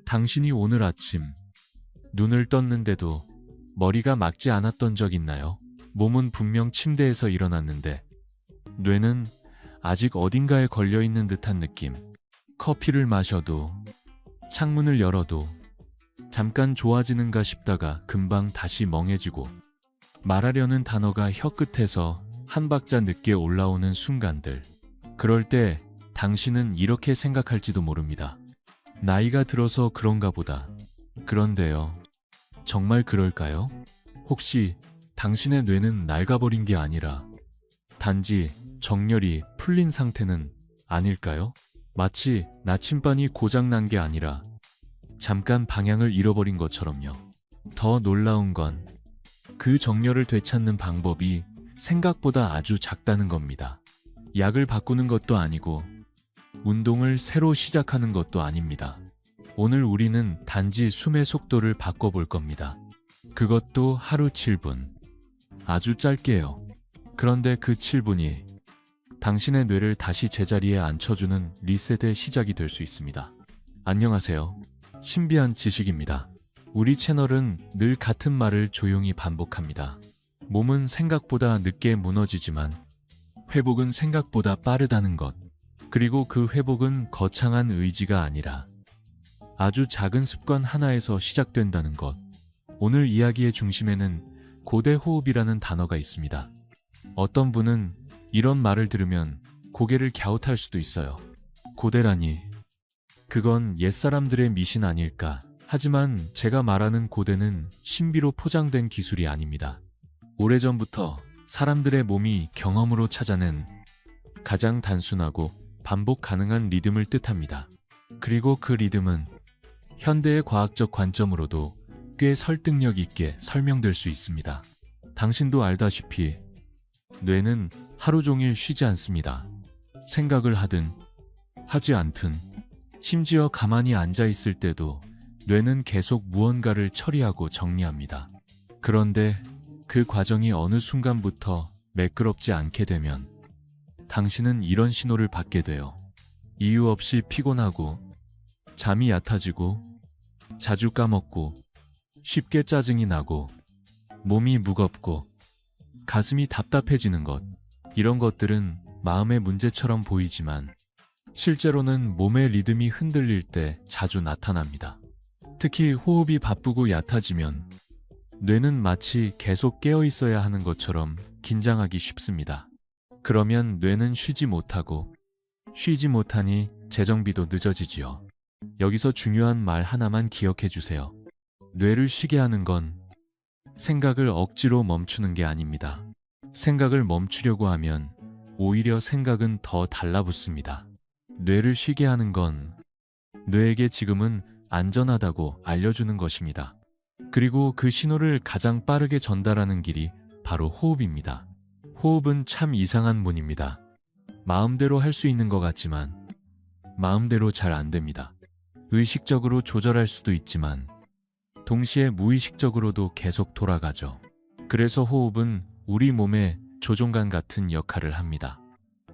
당신이 오늘 아침 눈을 떴는데도 머리가 막지 않았던 적 있나요? 몸은 분명 침대에서 일어났는데 뇌는 아직 어딘가에 걸려있는 듯한 느낌. 커피를 마셔도 창문을 열어도 잠깐 좋아지는가 싶다가 금방 다시 멍해지고 말하려는 단어가 혀끝에서 한 박자 늦게 올라오는 순간들. 그럴 때 당신은 이렇게 생각할지도 모릅니다. 나이가 들어서 그런가 보다. 그런데요, 정말 그럴까요? 혹시 당신의 뇌는 낡아버린 게 아니라 단지 정렬이 풀린 상태는 아닐까요? 마치 나침반이 고장난 게 아니라 잠깐 방향을 잃어버린 것처럼요. 더 놀라운 건 그 정렬을 되찾는 방법이 생각보다 아주 작다는 겁니다. 약을 바꾸는 것도 아니고 운동을 새로 시작하는 것도 아닙니다. 오늘 우리는 단지 숨의 속도를 바꿔볼 겁니다. 그것도 하루 7분. 아주 짧게요. 그런데 그 7분이 당신의 뇌를 다시 제자리에 앉혀주는 리셋의 시작이 될 수 있습니다. 안녕하세요. 신비한 지식입니다. 우리 채널은 늘 같은 말을 조용히 반복합니다. 몸은 생각보다 늦게 무너지지만 회복은 생각보다 빠르다는 것. 그리고 그 회복은 거창한 의지가 아니라 아주 작은 습관 하나에서 시작된다는 것. 오늘 이야기의 중심에는 고대 호흡이라는 단어가 있습니다. 어떤 분은 이런 말을 들으면 고개를 갸웃할 수도 있어요. 고대라니. 그건 옛사람들의 미신 아닐까. 하지만 제가 말하는 고대는 신비로 포장된 기술이 아닙니다. 오래전부터 사람들의 몸이 경험으로 찾아낸 가장 단순하고 반복 가능한 리듬을 뜻합니다. 그리고 그 리듬은 현대의 과학적 관점으로도 꽤 설득력 있게 설명될 수 있습니다. 당신도 알다시피 뇌는 하루 종일 쉬지 않습니다. 생각을 하든 하지 않든 심지어 가만히 앉아 있을 때도 뇌는 계속 무언가를 처리하고 정리합니다. 그런데 그 과정이 어느 순간부터 매끄럽지 않게 되면 당신은 이런 신호를 받게 돼요. 이유 없이 피곤하고 잠이 얕아지고 자주 까먹고 쉽게 짜증이 나고 몸이 무겁고 가슴이 답답해지는 것. 이런 것들은 마음의 문제처럼 보이지만 실제로는 몸의 리듬이 흔들릴 때 자주 나타납니다. 특히 호흡이 바쁘고 얕아지면 뇌는 마치 계속 깨어 있어야 하는 것처럼 긴장하기 쉽습니다. 그러면 뇌는 쉬지 못하고 쉬지 못하니 재정비도 늦어지지요. 여기서 중요한 말 하나만 기억해 주세요. 뇌를 쉬게 하는 건 생각을 억지로 멈추는 게 아닙니다. 생각을 멈추려고 하면 오히려 생각은 더 달라붙습니다. 뇌를 쉬게 하는 건 뇌에게 지금은 안전하다고 알려주는 것입니다. 그리고 그 신호를 가장 빠르게 전달하는 길이 바로 호흡입니다. 호흡은 참 이상한 문입니다. 마음대로 할 수 있는 것 같지만 마음대로 잘 안 됩니다. 의식적으로 조절할 수도 있지만 동시에 무의식적으로도 계속 돌아가죠. 그래서 호흡은 우리 몸의 조종관 같은 역할을 합니다.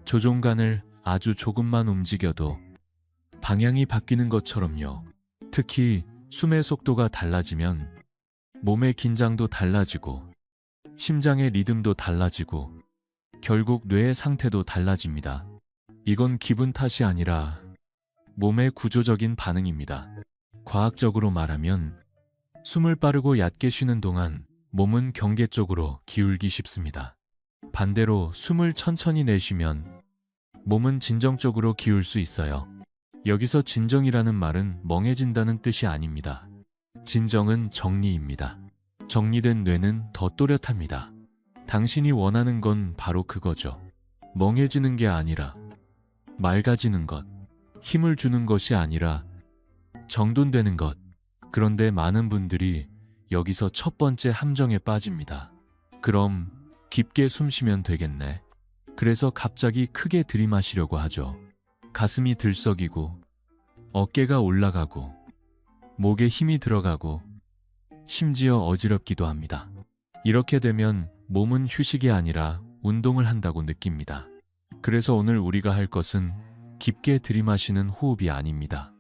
조종관을 아주 조금만 움직여도 방향이 바뀌는 것처럼요. 특히 숨의 속도가 달라지면 몸의 긴장도 달라지고 심장의 리듬도 달라지고 결국 뇌의 상태도 달라집니다. 이건 기분 탓이 아니라 몸의 구조적인 반응입니다. 과학적으로 말하면 숨을 빠르고 얕게 쉬는 동안 몸은 경계 쪽으로 기울기 쉽습니다. 반대로 숨을 천천히 내쉬면 몸은 진정 쪽으로 기울 수 있어요. 여기서 진정이라는 말은 멍해진다는 뜻이 아닙니다. 진정은 정리입니다. 정리된 뇌는 더 또렷합니다. 당신이 원하는 건 바로 그거죠. 멍해지는 게 아니라 맑아지는 것, 힘을 주는 것이 아니라 정돈되는 것. 그런데 많은 분들이 여기서 첫 번째 함정에 빠집니다. 그럼 깊게 숨 쉬면 되겠네. 그래서 갑자기 크게 들이마시려고 하죠. 가슴이 들썩이고 어깨가 올라가고 목에 힘이 들어가고 심지어 어지럽기도 합니다. 이렇게 되면 몸은 휴식이 아니라 운동을 한다고 느낍니다. 그래서 오늘 우리가 할 것은 깊게 들이마시는 호흡이 아닙니다.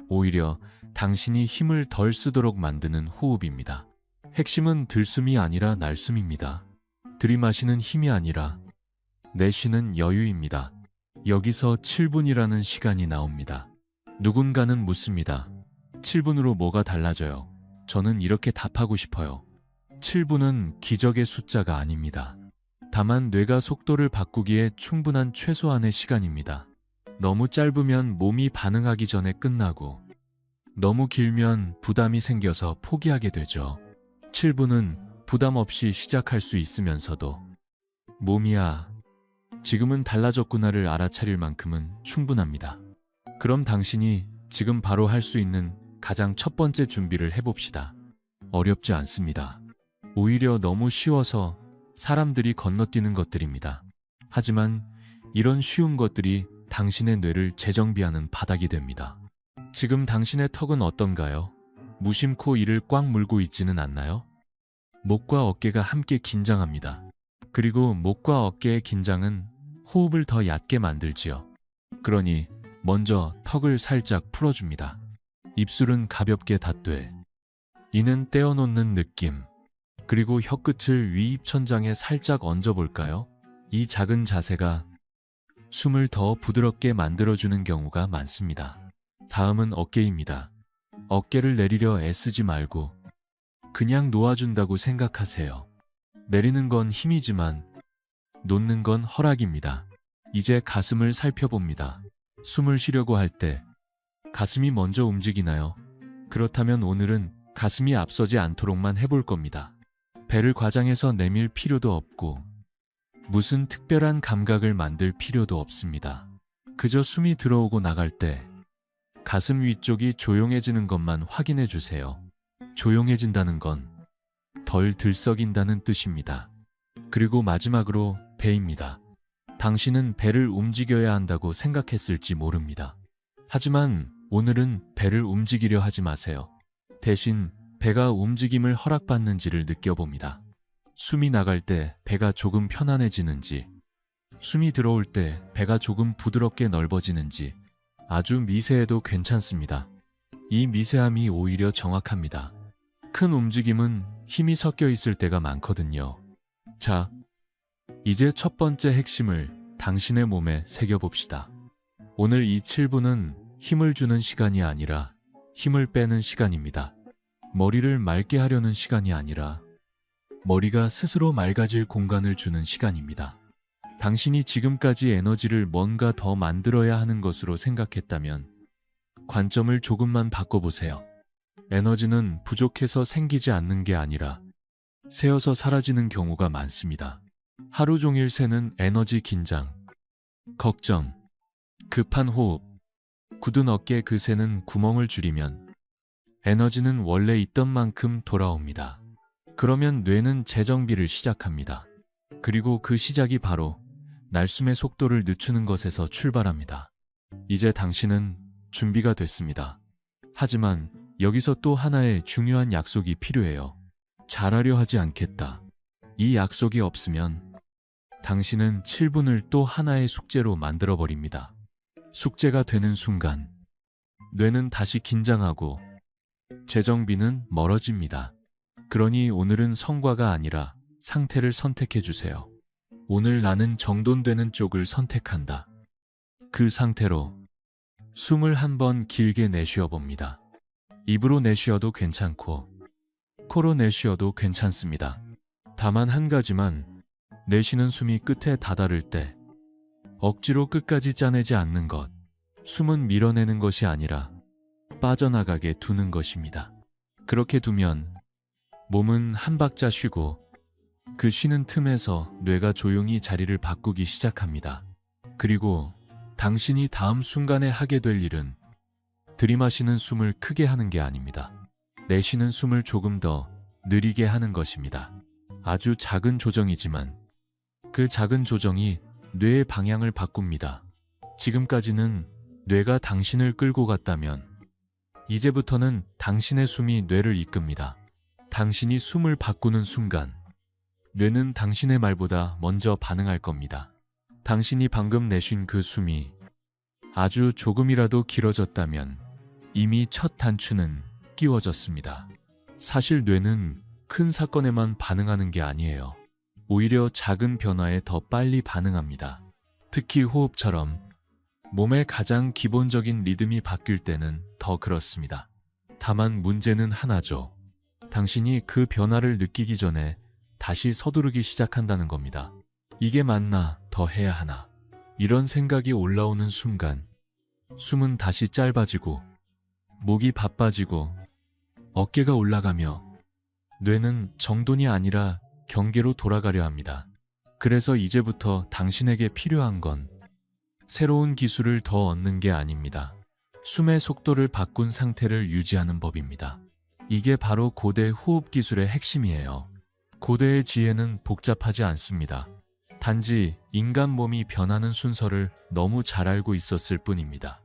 오히려 당신이 힘을 덜 쓰도록 만드는 호흡입니다. 핵심은 들숨이 아니라 날숨입니다. 들이마시는 힘이 아니라 내쉬는 여유입니다. 여기서 7분이라는 시간이 나옵니다. 누군가는 묻습니다. 7분으로 뭐가 달라져요? 저는 이렇게 답하고 싶어요. 7분은 기적의 숫자가 아닙니다. 다만 뇌가 속도를 바꾸기에 충분한 최소한의 시간입니다. 너무 짧으면 몸이 반응하기 전에 끝나고 너무 길면 부담이 생겨서 포기하게 되죠. 7분은 부담 없이 시작할 수 있으면서도 몸이야, 지금은 달라졌구나를 알아차릴 만큼은 충분합니다. 그럼 당신이 지금 바로 할 수 있는 가장 첫 번째 준비를 해봅시다. 어렵지 않습니다. 오히려 너무 쉬워서 사람들이 건너뛰는 것들입니다. 하지만 이런 쉬운 것들이 당신의 뇌를 재정비하는 바닥이 됩니다. 지금 당신의 턱은 어떤가요? 무심코 이를 꽉 물고 있지는 않나요? 목과 어깨가 함께 긴장합니다. 그리고 목과 어깨의 긴장은 호흡을 더 얕게 만들지요. 그러니 먼저 턱을 살짝 풀어줍니다. 입술은 가볍게 닫되 이는 떼어놓는 느낌. 그리고 혀끝을 위입천장에 살짝 얹어볼까요? 이 작은 자세가 숨을 더 부드럽게 만들어주는 경우가 많습니다. 다음은 어깨입니다. 어깨를 내리려 애쓰지 말고 그냥 놓아준다고 생각하세요. 내리는 건 힘이지만 놓는 건 허락입니다. 이제 가슴을 살펴봅니다. 숨을 쉬려고 할 때 가슴이 먼저 움직이나요? 그렇다면 오늘은 가슴이 앞서지 않도록만 해볼 겁니다. 배를 과장해서 내밀 필요도 없고 무슨 특별한 감각을 만들 필요도 없습니다. 그저 숨이 들어오고 나갈 때 가슴 위쪽이 조용해지는 것만 확인해 주세요. 조용해진다는 건 덜 들썩인다는 뜻입니다. 그리고 마지막으로 배입니다. 당신은 배를 움직여야 한다고 생각했을지 모릅니다. 하지만 오늘은 배를 움직이려 하지 마세요. 대신 배가 움직임을 허락받는지를 느껴봅니다. 숨이 나갈 때 배가 조금 편안해지는지, 숨이 들어올 때 배가 조금 부드럽게 넓어지는지 아주 미세해도 괜찮습니다. 이 미세함이 오히려 정확합니다. 큰 움직임은 힘이 섞여 있을 때가 많거든요. 자, 이제 첫 번째 핵심을 당신의 몸에 새겨봅시다. 오늘 이 7분은 힘을 주는 시간이 아니라 힘을 빼는 시간입니다. 머리를 맑게 하려는 시간이 아니라 머리가 스스로 맑아질 공간을 주는 시간입니다. 당신이 지금까지 에너지를 뭔가 더 만들어야 하는 것으로 생각했다면 관점을 조금만 바꿔보세요. 에너지는 부족해서 생기지 않는 게 아니라 새어서 사라지는 경우가 많습니다. 하루 종일 새는 에너지 긴장, 걱정, 급한 호흡, 굳은 어깨 그 새는 구멍을 줄이면 에너지는 원래 있던 만큼 돌아옵니다. 그러면 뇌는 재정비를 시작합니다. 그리고 그 시작이 바로 날숨의 속도를 늦추는 것에서 출발합니다. 이제 당신은 준비가 됐습니다. 하지만 여기서 또 하나의 중요한 약속이 필요해요. 잘하려 하지 않겠다. 이 약속이 없으면 당신은 7분을 또 하나의 숙제로 만들어버립니다. 숙제가 되는 순간 뇌는 다시 긴장하고 재정비는 멀어집니다. 그러니 오늘은 성과가 아니라 상태를 선택해주세요. 오늘 나는 정돈되는 쪽을 선택한다. 그 상태로 숨을 한번 길게 내쉬어 봅니다. 입으로 내쉬어도 괜찮고 코로 내쉬어도 괜찮습니다. 다만 한 가지만 내쉬는 숨이 끝에 다다를 때 억지로 끝까지 짜내지 않는 것. 숨은 밀어내는 것이 아니라 빠져나가게 두는 것입니다. 그렇게 두면 몸은 한 박자 쉬고 그 쉬는 틈에서 뇌가 조용히 자리를 바꾸기 시작합니다. 그리고 당신이 다음 순간에 하게 될 일은 들이마시는 숨을 크게 하는 게 아닙니다. 내쉬는 숨을 조금 더 느리게 하는 것입니다. 아주 작은 조정이지만 그 작은 조정이 뇌의 방향을 바꿉니다. 지금까지는 뇌가 당신을 끌고 갔다면 이제부터는 당신의 숨이 뇌를 이끕니다. 당신이 숨을 바꾸는 순간 뇌는 당신의 말보다 먼저 반응할 겁니다. 당신이 방금 내쉰 그 숨이 아주 조금이라도 길어졌다면 이미 첫 단추는 끼워졌습니다. 사실 뇌는 큰 사건에만 반응하는 게 아니에요. 오히려 작은 변화에 더 빨리 반응합니다. 특히 호흡처럼 몸의 가장 기본적인 리듬이 바뀔 때는 더 그렇습니다. 다만 문제는 하나죠. 당신이 그 변화를 느끼기 전에 다시 서두르기 시작한다는 겁니다. 이게 맞나? 더 해야 하나? 이런 생각이 올라오는 순간 숨은 다시 짧아지고 목이 바빠지고 어깨가 올라가며 뇌는 정돈이 아니라 경계로 돌아가려 합니다. 그래서 이제부터 당신에게 필요한 건 새로운 기술을 더 얻는 게 아닙니다. 숨의 속도를 바꾼 상태를 유지하는 법입니다. 이게 바로 고대 호흡 기술의 핵심이에요. 고대의 지혜는 복잡하지 않습니다. 단지 인간 몸이 변하는 순서를 너무 잘 알고 있었을 뿐입니다.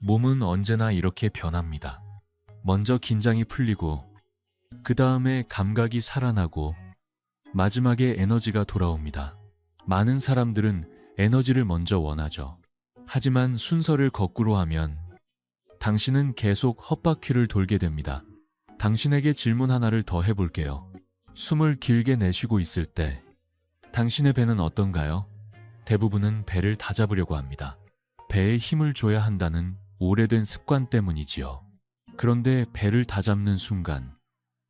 몸은 언제나 이렇게 변합니다. 먼저 긴장이 풀리고 그 다음에 감각이 살아나고 마지막에 에너지가 돌아옵니다. 많은 사람들은 에너지를 먼저 원하죠. 하지만 순서를 거꾸로 하면 당신은 계속 헛바퀴를 돌게 됩니다. 당신에게 질문 하나를 더 해볼게요. 숨을 길게 내쉬고 있을 때 당신의 배는 어떤가요? 대부분은 배를 다잡으려고 합니다. 배에 힘을 줘야 한다는 오래된 습관 때문이지요. 그런데 배를 다잡는 순간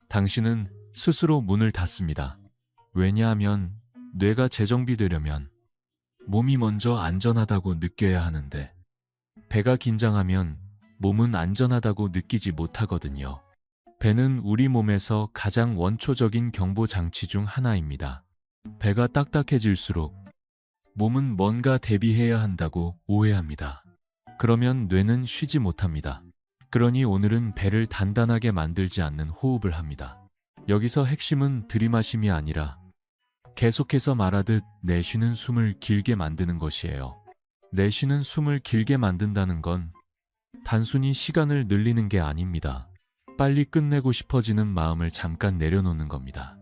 당신은 스스로 문을 닫습니다. 왜냐하면 뇌가 재정비되려면 몸이 먼저 안전하다고 느껴야 하는데 배가 긴장하면 몸은 안전하다고 느끼지 못하거든요. 배는 우리 몸에서 가장 원초적인 경보 장치 중 하나입니다. 배가 딱딱해질수록 몸은 뭔가 대비해야 한다고 오해합니다. 그러면 뇌는 쉬지 못합니다. 그러니 오늘은 배를 단단하게 만들지 않는 호흡을 합니다. 여기서 핵심은 들이마심이 아니라 계속해서 말하듯 내쉬는 숨을 길게 만드는 것이에요. 내쉬는 숨을 길게 만든다는 건 단순히 시간을 늘리는 게 아닙니다. 빨리 끝내고 싶어지는 마음을 잠깐 내려놓는 겁니다.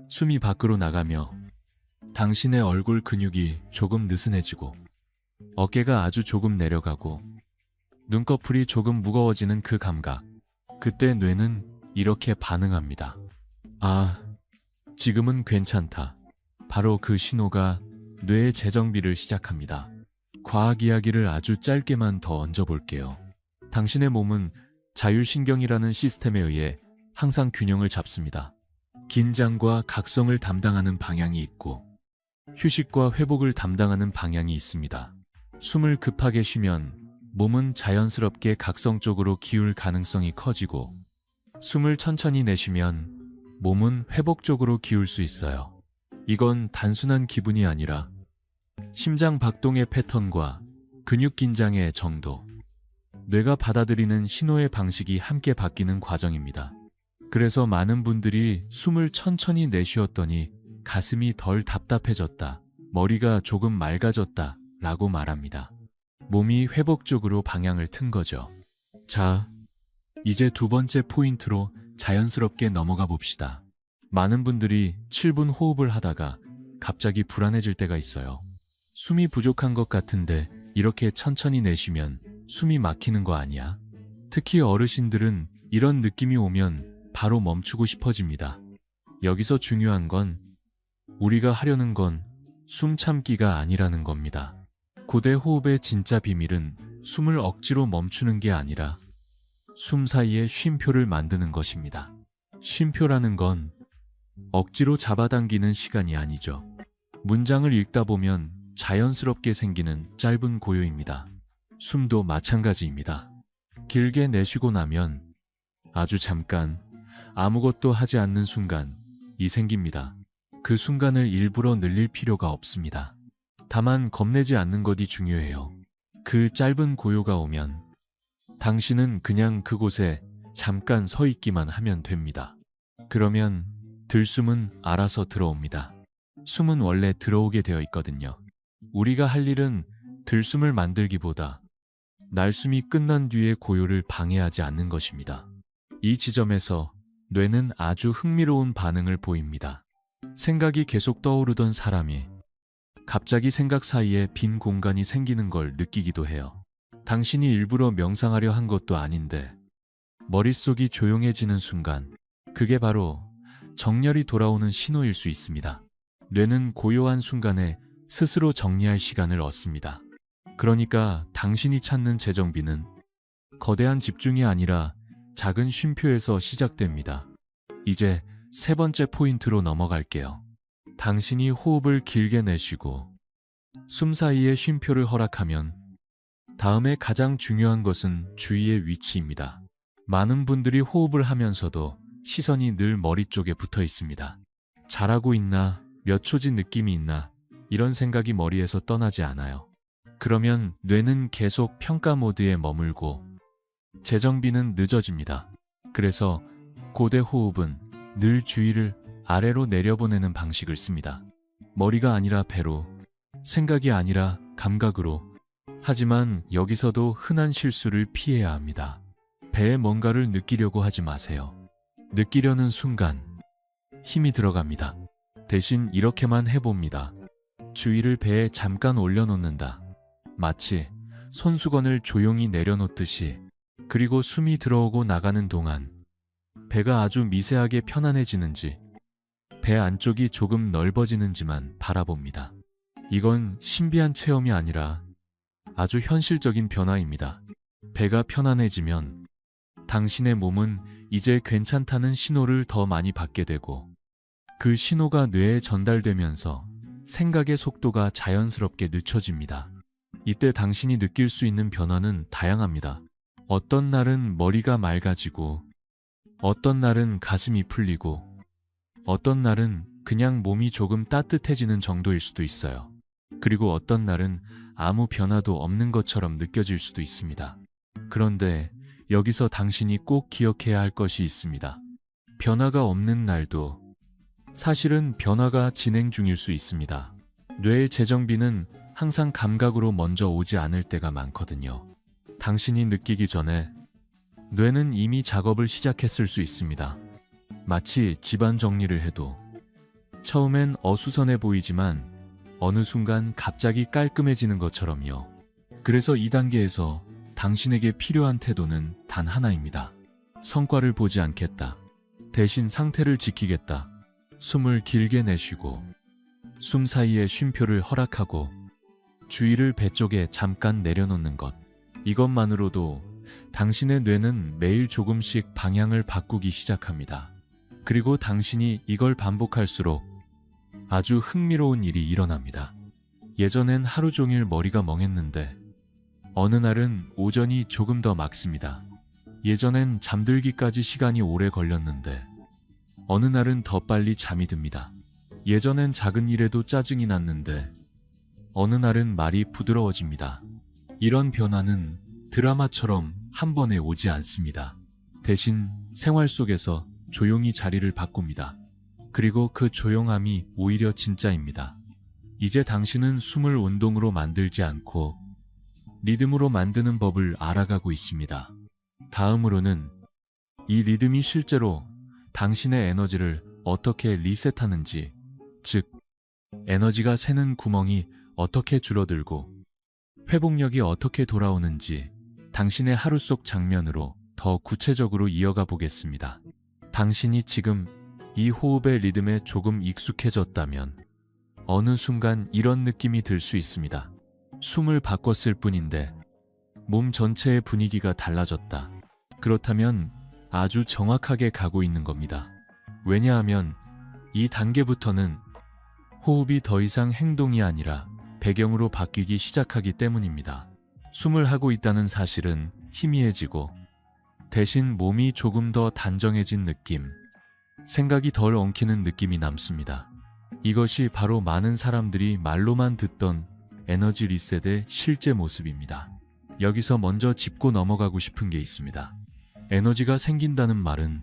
숨이 밖으로 나가며 당신의 얼굴 근육이 조금 느슨해지고 어깨가 아주 조금 내려가고 눈꺼풀이 조금 무거워지는 그 감각. 그때 뇌는 이렇게 반응합니다. 아, 지금은 괜찮다. 바로 그 신호가 뇌의 재정비를 시작합니다. 과학 이야기를 아주 짧게만 더 얹어볼게요. 당신의 몸은 자율신경이라는 시스템에 의해 항상 균형을 잡습니다. 긴장과 각성을 담당하는 방향이 있고 휴식과 회복을 담당하는 방향이 있습니다. 숨을 급하게 쉬면 몸은 자연스럽게 각성 쪽으로 기울 가능성이 커지고 숨을 천천히 내쉬면 몸은 회복 쪽으로 기울 수 있어요. 이건 단순한 기분이 아니라 심장 박동의 패턴과 근육 긴장의 정도, 뇌가 받아들이는 신호의 방식이 함께 바뀌는 과정입니다. 그래서 많은 분들이 숨을 천천히 내쉬었더니 가슴이 덜 답답해졌다, 머리가 조금 맑아졌다 라고 말합니다. 몸이 회복 쪽으로 방향을 튼 거죠. 자, 이제 두 번째 포인트로 자연스럽게 넘어가 봅시다. 많은 분들이 7분 호흡을 하다가 갑자기 불안해질 때가 있어요. 숨이 부족한 것 같은데 이렇게 천천히 내쉬면 숨이 막히는 거 아니야? 특히 어르신들은 이런 느낌이 오면 바로 멈추고 싶어집니다. 여기서 중요한 건 우리가 하려는 건 숨 참기가 아니라는 겁니다. 고대 호흡의 진짜 비밀은 숨을 억지로 멈추는 게 아니라 숨 사이에 쉼표를 만드는 것입니다. 쉼표라는 건 억지로 잡아당기는 시간이 아니죠. 문장을 읽다 보면 자연스럽게 생기는 짧은 고요입니다. 숨도 마찬가지입니다. 길게 내쉬고 나면 아주 잠깐 아무것도 하지 않는 순간이 생깁니다. 그 순간을 일부러 늘릴 필요가 없습니다. 다만 겁내지 않는 것이 중요해요. 그 짧은 고요가 오면 당신은 그냥 그곳에 잠깐 서 있기만 하면 됩니다. 그러면 들숨은 알아서 들어옵니다. 숨은 원래 들어오게 되어 있거든요. 우리가 할 일은 들숨을 만들기보다 날숨이 끝난 뒤에 고요를 방해하지 않는 것입니다. 이 지점에서 뇌는 아주 흥미로운 반응을 보입니다. 생각이 계속 떠오르던 사람이 갑자기 생각 사이에 빈 공간이 생기는 걸 느끼기도 해요. 당신이 일부러 명상하려 한 것도 아닌데 머릿속이 조용해지는 순간, 그게 바로 정렬이 돌아오는 신호일 수 있습니다. 뇌는 고요한 순간에 스스로 정리할 시간을 얻습니다. 그러니까 당신이 찾는 재정비는 거대한 집중이 아니라 작은 쉼표에서 시작됩니다. 이제 세 번째 포인트로 넘어갈게요. 당신이 호흡을 길게 내쉬고 숨 사이에 쉼표를 허락하면 다음에 가장 중요한 것은 주의의 위치입니다. 많은 분들이 호흡을 하면서도 시선이 늘 머리 쪽에 붙어 있습니다. 잘하고 있나, 몇 초지 느낌이 있나, 이런 생각이 머리에서 떠나지 않아요. 그러면 뇌는 계속 평가 모드에 머물고 재정비는 늦어집니다. 그래서 고대 호흡은 늘 주의를 아래로 내려보내는 방식을 씁니다. 머리가 아니라 배로, 생각이 아니라 감각으로. 하지만 여기서도 흔한 실수를 피해야 합니다. 배에 뭔가를 느끼려고 하지 마세요. 느끼려는 순간 힘이 들어갑니다. 대신 이렇게만 해봅니다. 주의를 배에 잠깐 올려놓는다. 마치 손수건을 조용히 내려놓듯이. 그리고 숨이 들어오고 나가는 동안 배가 아주 미세하게 편안해지는지, 배 안쪽이 조금 넓어지는지만 바라봅니다. 이건 신비한 체험이 아니라 아주 현실적인 변화입니다. 배가 편안해지면 당신의 몸은 이제 괜찮다는 신호를 더 많이 받게 되고, 그 신호가 뇌에 전달되면서 생각의 속도가 자연스럽게 늦춰집니다. 이때 당신이 느낄 수 있는 변화는 다양합니다. 어떤 날은 머리가 맑아지고, 어떤 날은 가슴이 풀리고, 어떤 날은 그냥 몸이 조금 따뜻해지는 정도일 수도 있어요. 그리고 어떤 날은 아무 변화도 없는 것처럼 느껴질 수도 있습니다. 그런데 여기서 당신이 꼭 기억해야 할 것이 있습니다. 변화가 없는 날도 사실은 변화가 진행 중일 수 있습니다. 뇌의 재정비는 항상 감각으로 먼저 오지 않을 때가 많거든요. 당신이 느끼기 전에 뇌는 이미 작업을 시작했을 수 있습니다. 마치 집안 정리를 해도 처음엔 어수선해 보이지만 어느 순간 갑자기 깔끔해지는 것처럼요. 그래서 이 단계에서 당신에게 필요한 태도는 단 하나입니다. 성과를 보지 않겠다. 대신 상태를 지키겠다. 숨을 길게 내쉬고 숨 사이에 쉼표를 허락하고 주의를 배 쪽에 잠깐 내려놓는 것. 이것만으로도 당신의 뇌는 매일 조금씩 방향을 바꾸기 시작합니다. 그리고 당신이 이걸 반복할수록 아주 흥미로운 일이 일어납니다. 예전엔 하루 종일 머리가 멍했는데 어느 날은 오전이 조금 더 맑습니다. 예전엔 잠들기까지 시간이 오래 걸렸는데 어느 날은 더 빨리 잠이 듭니다. 예전엔 작은 일에도 짜증이 났는데 어느 날은 말이 부드러워집니다. 이런 변화는 드라마처럼 한 번에 오지 않습니다. 대신 생활 속에서 조용히 자리를 바꿉니다. 그리고 그 조용함이 오히려 진짜입니다. 이제 당신은 숨을 운동으로 만들지 않고 리듬으로 만드는 법을 알아가고 있습니다. 다음으로는 이 리듬이 실제로 당신의 에너지를 어떻게 리셋하는지, 즉, 에너지가 새는 구멍이 어떻게 줄어들고 회복력이 어떻게 돌아오는지 당신의 하루 속 장면으로 더 구체적으로 이어가 보겠습니다. 당신이 지금 이 호흡의 리듬에 조금 익숙해졌다면 어느 순간 이런 느낌이 들 수 있습니다. 숨을 바꿨을 뿐인데 몸 전체의 분위기가 달라졌다. 그렇다면 아주 정확하게 가고 있는 겁니다. 왜냐하면 이 단계부터는 호흡이 더 이상 행동이 아니라 배경으로 바뀌기 시작하기 때문입니다. 숨을 하고 있다는 사실은 희미해지고 대신 몸이 조금 더 단정해진 느낌, 생각이 덜 엉키는 느낌이 남습니다. 이것이 바로 많은 사람들이 말로만 듣던 에너지 리셋의 실제 모습입니다. 여기서 먼저 짚고 넘어가고 싶은 게 있습니다. 에너지가 생긴다는 말은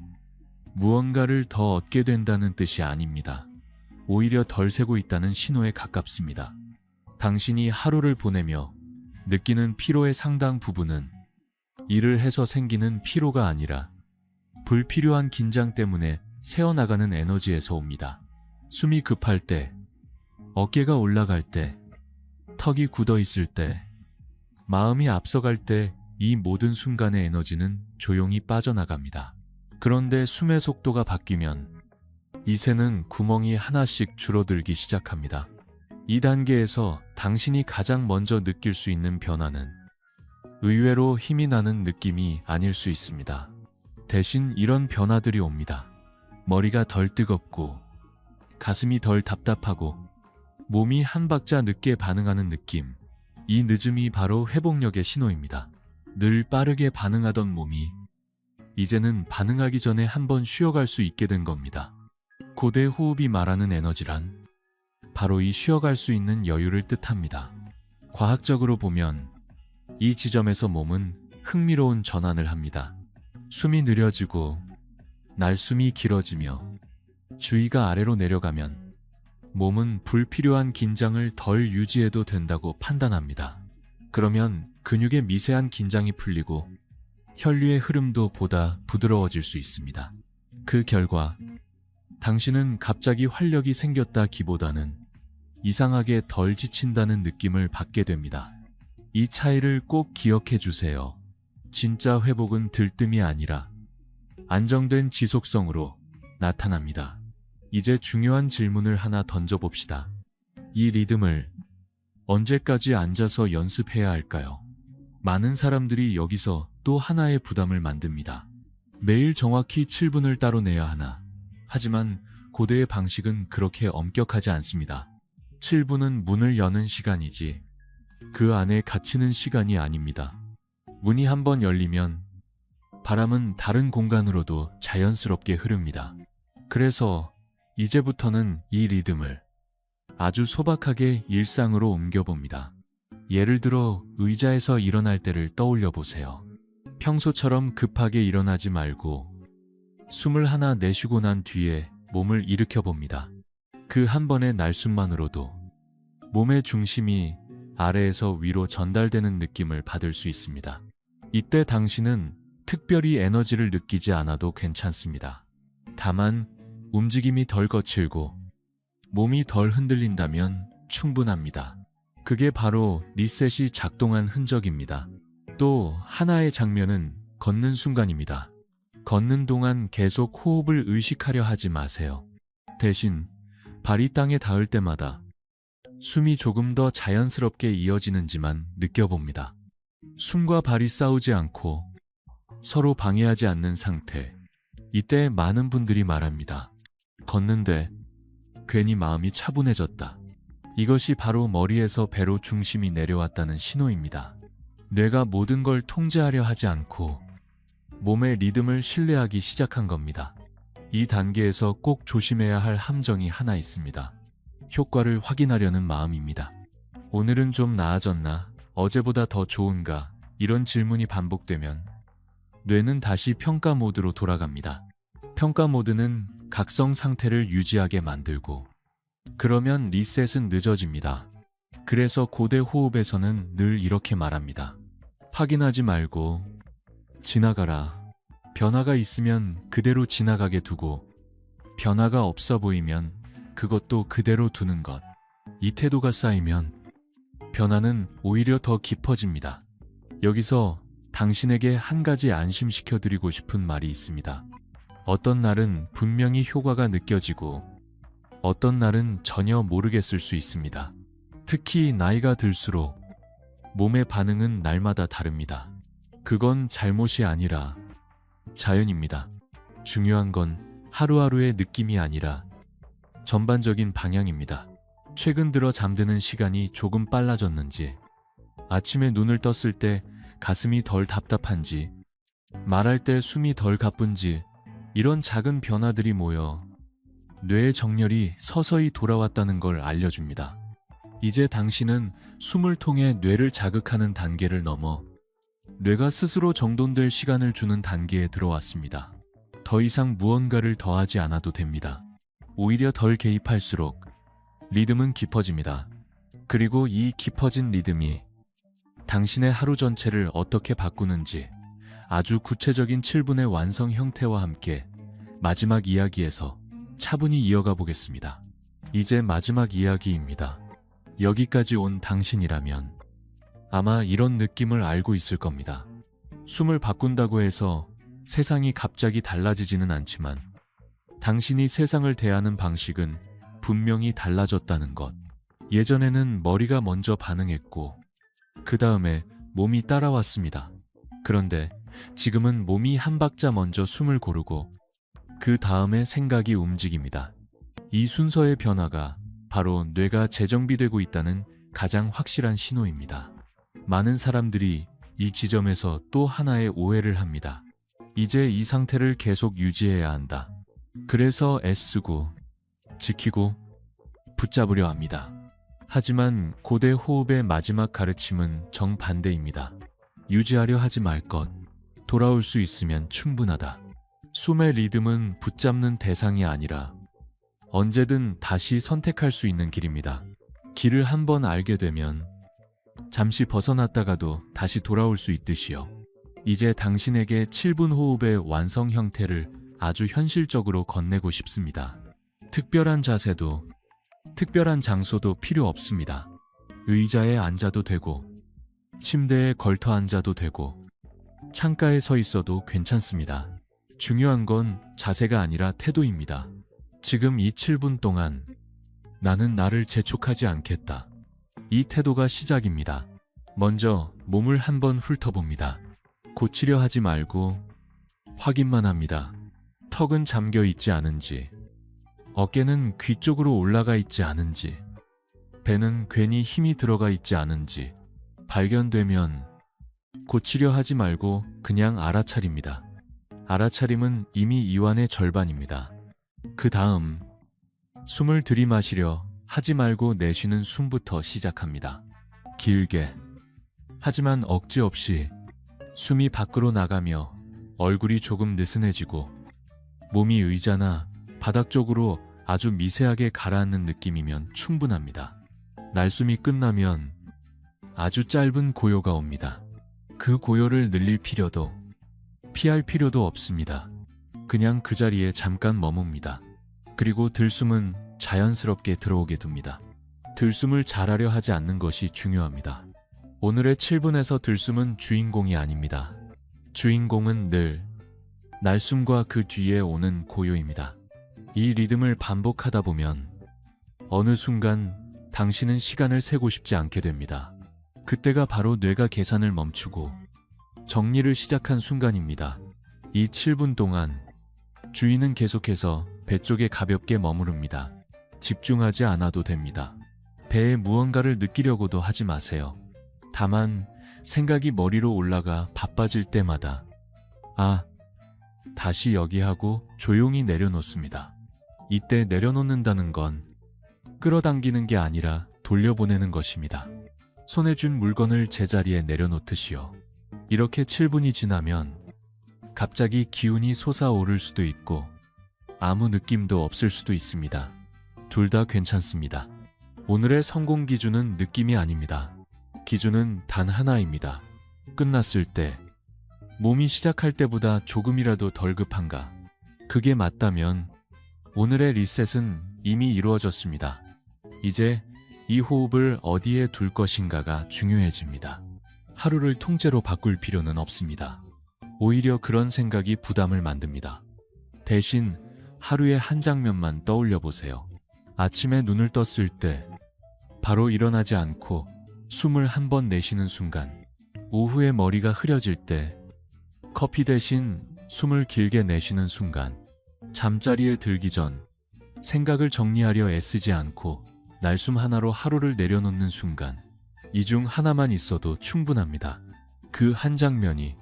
무언가를 더 얻게 된다는 뜻이 아닙니다. 오히려 덜 새고 있다는 신호에 가깝습니다. 당신이 하루를 보내며 느끼는 피로의 상당 부분은 일을 해서 생기는 피로가 아니라 불필요한 긴장 때문에 새어나가는 에너지에서 옵니다. 숨이 급할 때, 어깨가 올라갈 때, 턱이 굳어 있을 때, 마음이 앞서갈 때 이 모든 순간의 에너지는 조용히 빠져나갑니다. 그런데 숨의 속도가 바뀌면 이 새는 구멍이 하나씩 줄어들기 시작합니다. 이 단계에서 당신이 가장 먼저 느낄 수 있는 변화는 의외로 힘이 나는 느낌이 아닐 수 있습니다. 대신 이런 변화들이 옵니다. 머리가 덜 뜨겁고, 가슴이 덜 답답하고, 몸이 한 박자 늦게 반응하는 느낌. 이 늦음이 바로 회복력의 신호입니다. 늘 빠르게 반응하던 몸이 이제는 반응하기 전에 한번 쉬어갈 수 있게 된 겁니다. 고대 호흡이 말하는 에너지란 바로 이 쉬어갈 수 있는 여유를 뜻합니다. 과학적으로 보면 이 지점에서 몸은 흥미로운 전환을 합니다. 숨이 느려지고 날숨이 길어지며 주의가 아래로 내려가면 몸은 불필요한 긴장을 덜 유지해도 된다고 판단합니다. 그러면 근육의 미세한 긴장이 풀리고 혈류의 흐름도 보다 부드러워질 수 있습니다. 그 결과 당신은 갑자기 활력이 생겼다기보다는 이상하게 덜 지친다는 느낌을 받게 됩니다. 이 차이를 꼭 기억해 주세요. 진짜 회복은 들뜸이 아니라 안정된 지속성으로 나타납니다. 이제 중요한 질문을 하나 던져봅시다. 이 리듬을 언제까지 앉아서 연습해야 할까요? 많은 사람들이 여기서 또 하나의 부담을 만듭니다. 매일 정확히 7분을 따로 내야 하나. 하지만 고대의 방식은 그렇게 엄격하지 않습니다. 7분은 문을 여는 시간이지 그 안에 갇히는 시간이 아닙니다. 문이 한번 열리면 바람은 다른 공간으로도 자연스럽게 흐릅니다. 그래서 이제부터는 이 리듬을 아주 소박하게 일상으로 옮겨봅니다. 예를 들어 의자에서 일어날 때를 떠올려 보세요. 평소처럼 급하게 일어나지 말고 숨을 하나 내쉬고 난 뒤에 몸을 일으켜 봅니다. 그 한 번의 날숨만으로도 몸의 중심이 아래에서 위로 전달되는 느낌을 받을 수 있습니다. 이때 당신은 특별히 에너지를 느끼지 않아도 괜찮습니다. 다만 움직임이 덜 거칠고 몸이 덜 흔들린다면 충분합니다. 그게 바로 리셋이 작동한 흔적입니다. 또 하나의 장면은 걷는 순간입니다. 걷는 동안 계속 호흡을 의식하려 하지 마세요. 대신 발이 땅에 닿을 때마다 숨이 조금 더 자연스럽게 이어지는지만 느껴봅니다. 숨과 발이 싸우지 않고 서로 방해하지 않는 상태. 이때 많은 분들이 말합니다. 걷는데 괜히 마음이 차분해졌다. 이것이 바로 머리에서 배로 중심이 내려왔다는 신호입니다. 뇌가 모든 걸 통제하려 하지 않고 몸의 리듬을 신뢰하기 시작한 겁니다. 이 단계에서 꼭 조심해야 할 함정이 하나 있습니다. 효과를 확인하려는 마음입니다. 오늘은 좀 나아졌나? 어제보다 더 좋은가? 이런 질문이 반복되면 뇌는 다시 평가 모드로 돌아갑니다. 평가 모드는 각성 상태를 유지하게 만들고 그러면 리셋은 늦어집니다. 그래서 고대 호흡에서는 늘 이렇게 말합니다. 확인하지 말고 지나가라. 변화가 있으면 그대로 지나가게 두고 변화가 없어 보이면 그것도 그대로 두는 것. 이 태도가 쌓이면 변화는 오히려 더 깊어집니다. 여기서 당신에게 한 가지 안심시켜드리고 싶은 말이 있습니다. 어떤 날은 분명히 효과가 느껴지고 어떤 날은 전혀 모르겠을 수 있습니다. 특히 나이가 들수록 몸의 반응은 날마다 다릅니다. 그건 잘못이 아니라 자연입니다. 중요한 건 하루하루의 느낌이 아니라 전반적인 방향입니다. 최근 들어 잠드는 시간이 조금 빨라졌는지, 아침에 눈을 떴을 때 가슴이 덜 답답한지, 말할 때 숨이 덜 가쁜지, 이런 작은 변화들이 모여 뇌의 정렬이 서서히 돌아왔다는 걸 알려줍니다. 이제 당신은 숨을 통해 뇌를 자극하는 단계를 넘어 뇌가 스스로 정돈될 시간을 주는 단계에 들어왔습니다. 더 이상 무언가를 더하지 않아도 됩니다. 오히려 덜 개입할수록 리듬은 깊어집니다. 그리고 이 깊어진 리듬이 당신의 하루 전체를 어떻게 바꾸는지 아주 구체적인 7분의 완성 형태와 함께 마지막 이야기에서 차분히 이어가 보겠습니다. 이제 마지막 이야기입니다. 여기까지 온 당신이라면 아마 이런 느낌을 알고 있을 겁니다. 숨을 바꾼다고 해서 세상이 갑자기 달라지지는 않지만 당신이 세상을 대하는 방식은 분명히 달라졌다는 것. 예전에는 머리가 먼저 반응했고 그 다음에 몸이 따라왔습니다. 그런데 지금은 몸이 한 박자 먼저 숨을 고르고 그 다음에 생각이 움직입니다. 이 순서의 변화가 바로 뇌가 재정비되고 있다는 가장 확실한 신호입니다. 많은 사람들이 이 지점에서 또 하나의 오해를 합니다. 이제 이 상태를 계속 유지해야 한다. 그래서 애쓰고 지키고 붙잡으려 합니다. 하지만 고대 호흡의 마지막 가르침은 정반대입니다. 유지하려 하지 말 것. 돌아올 수 있으면 충분하다. 숨의 리듬은 붙잡는 대상이 아니라 언제든 다시 선택할 수 있는 길입니다. 길을 한번 알게 되면 잠시 벗어났다가도 다시 돌아올 수 있듯이요. 이제 당신에게 7분 호흡의 완성 형태를 아주 현실적으로 건네고 싶습니다. 특별한 자세도 특별한 장소도 필요 없습니다. 의자에 앉아도 되고 침대에 걸터 앉아도 되고 창가에 서 있어도 괜찮습니다. 중요한 건 자세가 아니라 태도입니다. 지금 이 7분 동안 나는 나를 재촉하지 않겠다. 이 태도가 시작입니다. 먼저 몸을 한번 훑어봅니다. 고치려 하지 말고 확인만 합니다. 턱은 잠겨 있지 않은지, 어깨는 귀 쪽으로 올라가 있지 않은지, 배는 괜히 힘이 들어가 있지 않은지 발견되면 고치려 하지 말고 그냥 알아차립니다. 알아차림은 이미 이완의 절반입니다. 그 다음 숨을 들이마시려 하지 말고 내쉬는 숨부터 시작합니다. 길게, 하지만 억지 없이 숨이 밖으로 나가며 얼굴이 조금 느슨해지고 몸이 의자나 바닥 쪽으로 아주 미세하게 가라앉는 느낌이면 충분합니다. 날숨이 끝나면 아주 짧은 고요가 옵니다. 그 고요를 늘릴 필요도 피할 필요도 없습니다. 그냥 그 자리에 잠깐 머뭅니다. 그리고 들숨은 자연스럽게 들어오게 둡니다. 들숨을 잘하려 하지 않는 것이 중요합니다. 오늘의 7분에서 들숨은 주인공이 아닙니다. 주인공은 늘 날숨과 그 뒤에 오는 고요입니다. 이 리듬을 반복하다 보면 어느 순간 당신은 시간을 세고 싶지 않게 됩니다. 그때가 바로 뇌가 계산을 멈추고 정리를 시작한 순간입니다. 이 7분 동안 주인은 계속해서 배 쪽에 가볍게 머무릅니다. 집중하지 않아도 됩니다. 배에 무언가를 느끼려고도 하지 마세요. 다만 생각이 머리로 올라가 바빠질 때마다 다시 여기 하고 조용히 내려놓습니다. 이때 내려놓는다는 건 끌어당기는 게 아니라 돌려보내는 것입니다. 손에 준 물건을 제자리에 내려놓듯이요. 이렇게 7분이 지나면 갑자기 기운이 솟아오를 수도 있고 아무 느낌도 없을 수도 있습니다. 둘 다 괜찮습니다. 오늘의 성공 기준은 느낌이 아닙니다. 기준은 단 하나입니다. 끝났을 때 몸이 시작할 때보다 조금이라도 덜 급한가? 그게 맞다면 오늘의 리셋은 이미 이루어졌습니다. 이제 이 호흡을 어디에 둘 것인가가 중요해집니다. 하루를 통째로 바꿀 필요는 없습니다. 오히려 그런 생각이 부담을 만듭니다. 대신 하루의 한 장면만 떠올려 보세요. 아침에 눈을 떴을 때 바로 일어나지 않고 숨을 한 번 내쉬는 순간, 오후에 머리가 흐려질 때 커피 대신 숨을 길게 내쉬는 순간, 잠자리에 들기 전 생각을 정리하려 애쓰지 않고 날숨 하나로 하루를 내려놓는 순간, 이 중 하나만 있어도 충분합니다. 그 한 장면이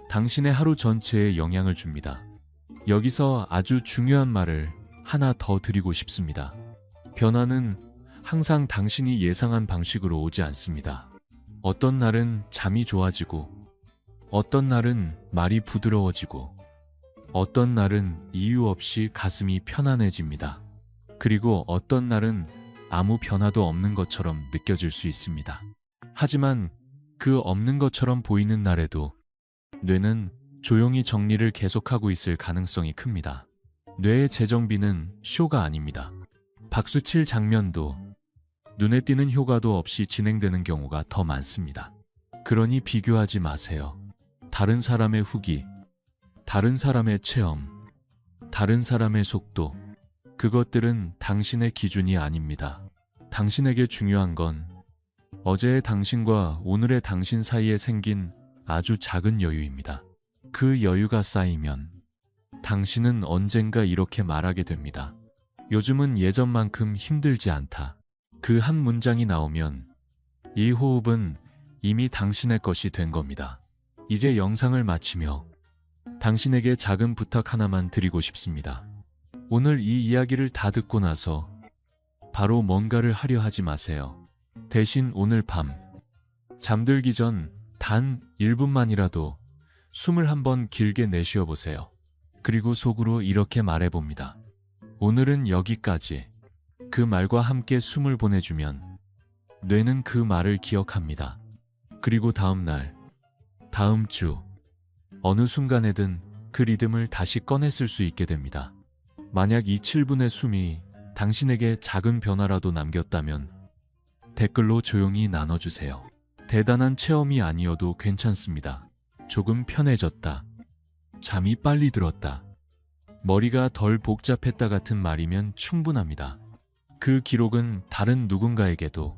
당신의 하루 전체에 영향을 줍니다. 여기서 아주 중요한 말을 하나 더 드리고 싶습니다. 변화는 항상 당신이 예상한 방식으로 오지 않습니다. 어떤 날은 잠이 좋아지고, 어떤 날은 말이 부드러워지고, 어떤 날은 이유 없이 가슴이 편안해집니다. 그리고 어떤 날은 아무 변화도 없는 것처럼 느껴질 수 있습니다. 하지만 그 없는 것처럼 보이는 날에도 뇌는 조용히 정리를 계속하고 있을 가능성이 큽니다. 뇌의 재정비는 쇼가 아닙니다. 박수칠 장면도 눈에 띄는 효과도 없이 진행되는 경우가 더 많습니다. 그러니 비교하지 마세요. 다른 사람의 후기, 다른 사람의 체험, 다른 사람의 속도, 그것들은 당신의 기준이 아닙니다. 당신에게 중요한 건 어제의 당신과 오늘의 당신 사이에 생긴 아주 작은 여유입니다. 그 여유가 쌓이면 당신은 언젠가 이렇게 말하게 됩니다. 요즘은 예전만큼 힘들지 않다. 그 한 문장이 나오면 이 호흡은 이미 당신의 것이 된 겁니다. 이제 영상을 마치며 당신에게 작은 부탁 하나만 드리고 싶습니다. 오늘 이 이야기를 다 듣고 나서 바로 뭔가를 하려 하지 마세요. 대신 오늘 밤 잠들기 전 단 1분만이라도 숨을 한번 길게 내쉬어 보세요. 그리고 속으로 이렇게 말해봅니다. 오늘은 여기까지. 그 말과 함께 숨을 보내주면 뇌는 그 말을 기억합니다. 그리고 다음 날, 다음 주, 어느 순간에든 그 리듬을 다시 꺼냈을 수 있게 됩니다. 만약 이 7분의 숨이 당신에게 작은 변화라도 남겼다면 댓글로 조용히 나눠주세요. 대단한 체험이 아니어도 괜찮습니다. 조금 편해졌다. 잠이 빨리 들었다. 머리가 덜 복잡했다 같은 말이면 충분합니다. 그 기록은 다른 누군가에게도,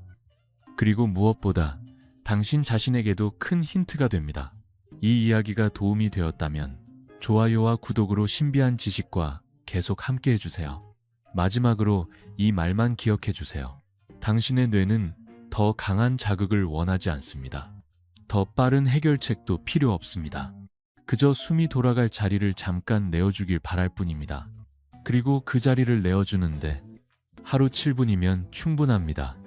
그리고 무엇보다 당신 자신에게도 큰 힌트가 됩니다. 이 이야기가 도움이 되었다면 좋아요와 구독으로 신비한 지식과 계속 함께 해주세요. 마지막으로 이 말만 기억해 주세요. 당신의 뇌는 더 강한 자극을 원하지 않습니다. 더 빠른 해결책도 필요 없습니다. 그저 숨이 돌아갈 자리를 잠깐 내어주길 바랄 뿐입니다. 그리고 그 자리를 내어주는데 하루 7분이면 충분합니다.